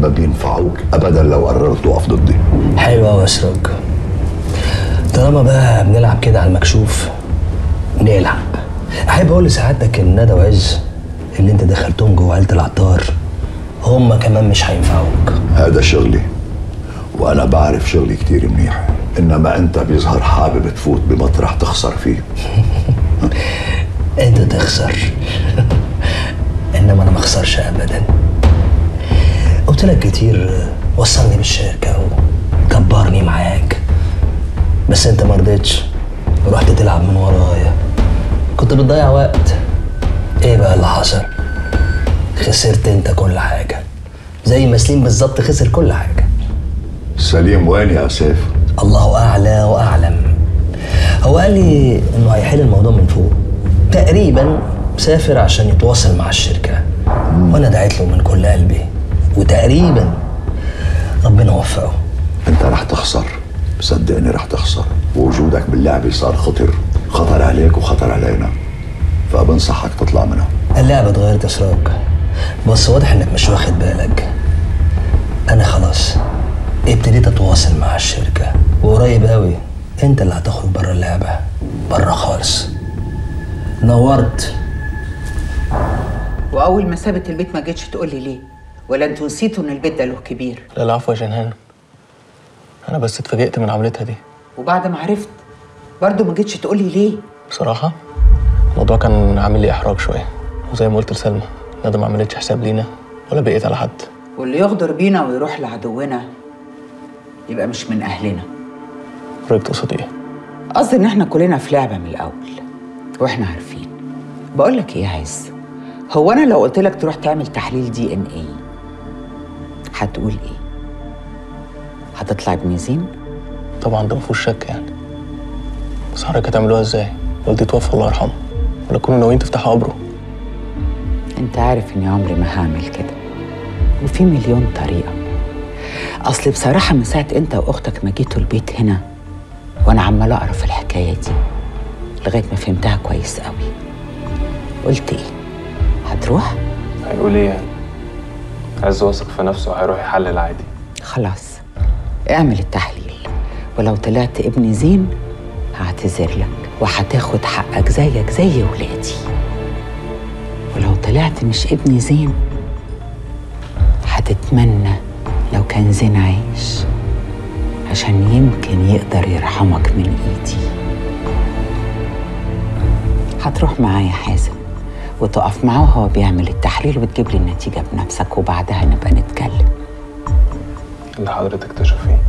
ما بينفعوك ابدا لو قررت تقف ضدي. حلو قوي يا سراج. طالما بقى بنلعب كده على المكشوف نلعب. احب اقول لسعادتك ان ندى وعز اللي انت دخلتهم جوه عيله العطار هم كمان مش هينفعوك. هذا شغلي وانا بعرف شغلي كتير منيح، انما انت بيظهر حابب تفوت بمطرح تخسر فيه. انت تخسر انما انا ما اخسرش ابدا. قلت لك كتير وصلني بالشركه وكبرني معاك، بس انت ما رضيتش ورحت تلعب من ورايا. كنت بتضيع وقت. ايه بقى اللي حصل؟ خسرت انت كل حاجه زي ما سليم بالظبط خسر كل حاجه. سليم وين يا سيف؟ الله اعلى واعلم. هو قال لي انه هيحل الموضوع من فوق تقريبا، سافر عشان يتواصل مع الشركه، وانا دعيت له من كل قلبي وتقريبا ربنا وفقه. انت رح تخسر، صدقني رح تخسر، ووجودك باللعبه صار خطر عليك وخطر علينا، فبنصحك تطلع منها. اللعبه اتغيرت يا سراج، بس واضح انك مش واخد بالك. انا خلاص ابتديت اتواصل مع الشركه وقريب قوي انت اللي هتخرج بره اللعبه، بره خالص. نورت. واول ما سابت البيت ما جيتش تقول لي ليه؟ ولا انتوا نسيتوا ان البيت ده له كبير؟ لا العفو يا جنان، انا بس اتفاجئت من عملتها دي. وبعد ما عرفت برضه ما جيتش تقول لي ليه؟ بصراحه الموضوع كان عامل لي احراج شويه، وزي ما قلت لسلمى ندى ما عملتش حساب لينا ولا بقيت على حد. واللي يغدر بينا ويروح لعدونا يبقى مش من اهلنا. حضرتك تقصد ايه؟ قصدي ان احنا كلنا في لعبه من الاول واحنا عارفين. بقول لك ايه يا عز، هو انا لو قلت لك تروح تعمل تحليل DNA هتقول ايه؟ هتطلع ابن زين؟ طبعا ده مفيهوش شك يعني، بس حضرتك هتعملوها ازاي؟ والدي توفى الله يرحمه، ولا كونوا ناويين تفتحوا قبره؟ انت عارف اني عمري ما هعمل كده، وفي مليون طريقه. اصل بصراحه من ساعه انت واختك ما جيتوا البيت هنا وانا عماله اقرا في الحكايه دي لغايه ما فهمتها كويس قوي. قلت ايه؟ هتروح؟ هيقول ايه يعني؟ عايز واثق في نفسه هيروح يحلل عادي. خلاص اعمل التحليل، ولو طلعت ابن زين هعتذر لك وهتاخد حقك زيك زي ولادي، ولو طلعت مش ابن زين هتتمنى لو كان زين عايش عشان يمكن يقدر يرحمك من ايدي. هتروح معايا حازم وتقف معاه وهو بيعمل التحليل وتجيب لي النتيجة بنفسك، وبعدها نبقى نتكلم. اللي حضرتك تشوفيه.